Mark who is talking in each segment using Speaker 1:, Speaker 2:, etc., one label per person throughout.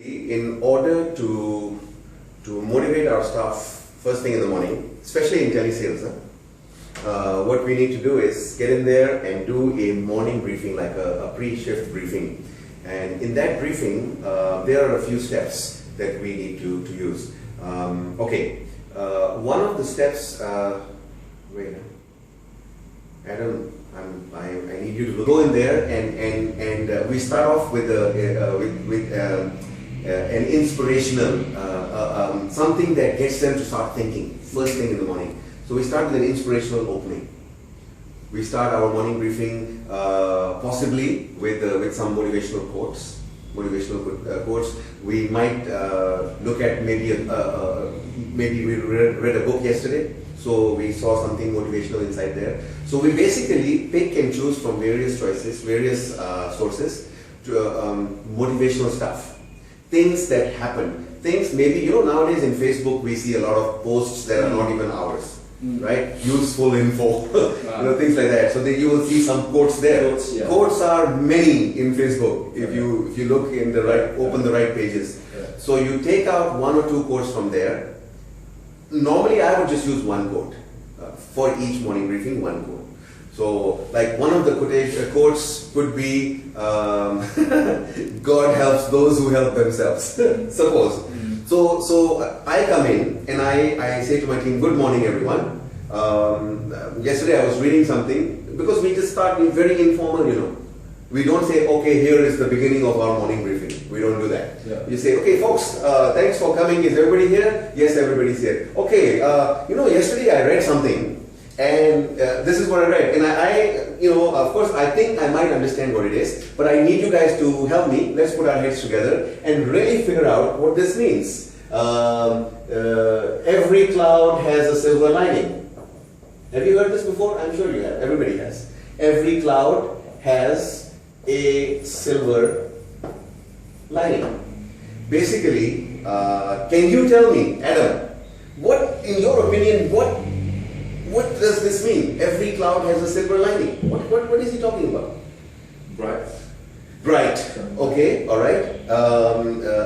Speaker 1: In order to motivate our staff first thing in the morning, especially in telesales, what we need to do is get in there and do a morning briefing, like a pre-shift briefing. And in that briefing, there are a few steps that we need to use. One of the steps, Adam, I need you to go in there and we start off with an inspirational, something that gets them to start thinking first thing in the morning. So we start with an inspirational opening. We start our morning briefing possibly with some motivational quotes. Quotes. We might look at maybe we read a book yesterday, so we saw something motivational inside there. So we basically pick and choose from various choices, various sources, to motivational stuff. Things that happen. Things maybe, nowadays in Facebook we see a lot of posts that are not even ours, right? Useful info, things like that. So then you will see some quotes there. Quotes are many in Facebook if you look in the right, open the right pages. So you take out one or two quotes from there. Normally I would just use one quote for each morning briefing, one quote. So, like one of the quotes could be, God helps those who help themselves, suppose. So I come in and I say to my team, good morning everyone. Yesterday I was reading something, because we just start being very informal, We don't say, okay, here is the beginning of our morning briefing. We don't do that. You say, okay folks, thanks for coming. Is everybody here? Yes, everybody's here. Okay, yesterday I read something. And this is what I read, and of course, I think I might understand what it is, but I need you guys to help me. Let's put our heads together and really figure out what this means. Every cloud has a silver lining. Have you heard this before? I'm sure you have. Everybody has. Every cloud has a silver lining. Basically, can you tell me, Adam, what, in your opinion, what does this mean? Every cloud has a silver lining. What is he talking about? Bright. Okay, alright.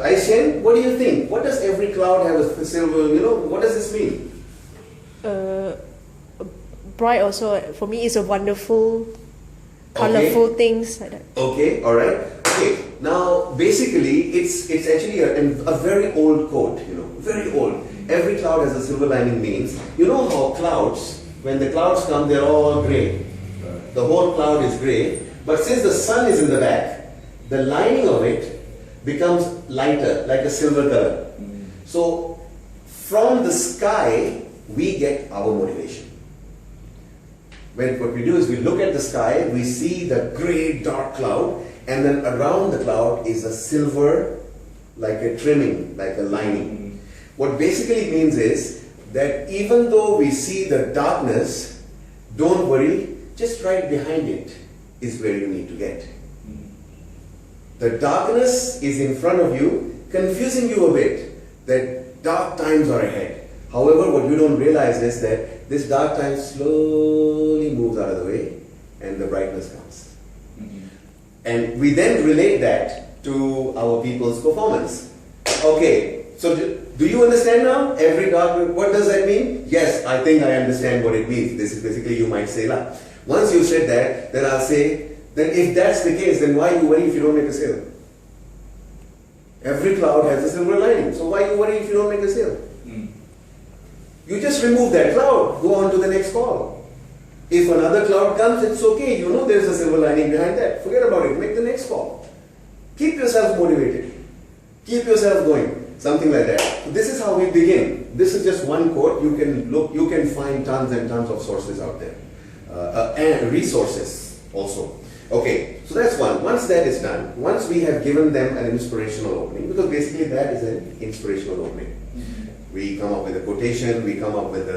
Speaker 1: Aishen, what do you think? What does every cloud have a silver, what does this mean?
Speaker 2: Bright also, for me, is a wonderful, colorful things like that. Okay,
Speaker 1: alright. Okay, now basically, it's actually a very old quote, very old. Every cloud has a silver lining means, how clouds, when the clouds come, they're all gray. The whole cloud is gray. But since the sun is in the back, the lining of it becomes lighter, like a silver color. So from the sky, we get our motivation. What we do is we look at the sky, we see the gray dark cloud, and then around the cloud is a silver, like a trimming, like a lining. What basically means is that even though we see the darkness, don't worry, just right behind it is where you need to get. The darkness is in front of you, confusing you a bit, that dark times are ahead. However, what you don't realize is that this dark time slowly moves out of the way and the brightness comes. And we then relate that to our people's performance. Okay, so do you understand now? Every dark, what does that mean? Yes, I think I understand what it means. This is basically, you might say, lah. Once you said that, then I'll say, then if that's the case, then why you worry if you don't make a sale? Every cloud has a silver lining. So why you worry if you don't make a sale? You just remove that cloud, go on to the next call. If another cloud comes, it's okay. There's a silver lining behind that. Forget about it. Make the next call. Keep yourself motivated. Keep yourself going. Something like that. So this is how we begin. This is just one quote. You can find tons and tons of sources out there. And resources also. Okay, so that's one. Once that is done, once we have given them an inspirational opening, because basically that is an inspirational opening. We come up with a quotation, we come up with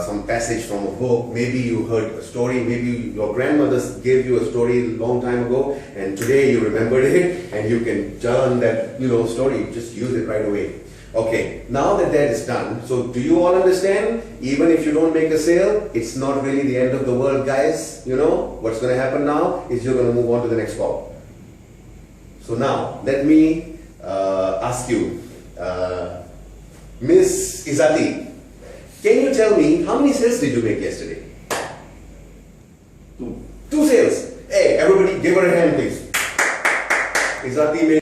Speaker 1: some passage from a book, maybe you heard a story, maybe your grandmother gave you a story a long time ago, and today you remembered it, and you can turn that story, just use it right away. Okay, now that is done, so do you all understand? Even if you don't make a sale, it's not really the end of the world, guys. What's going to happen now is you're going to move on to the next call. So now, let me ask you, Miss Izati, can you tell me how many sales did you make yesterday?
Speaker 3: 2.
Speaker 1: 2 sales. Hey, everybody give her a hand please. Izati made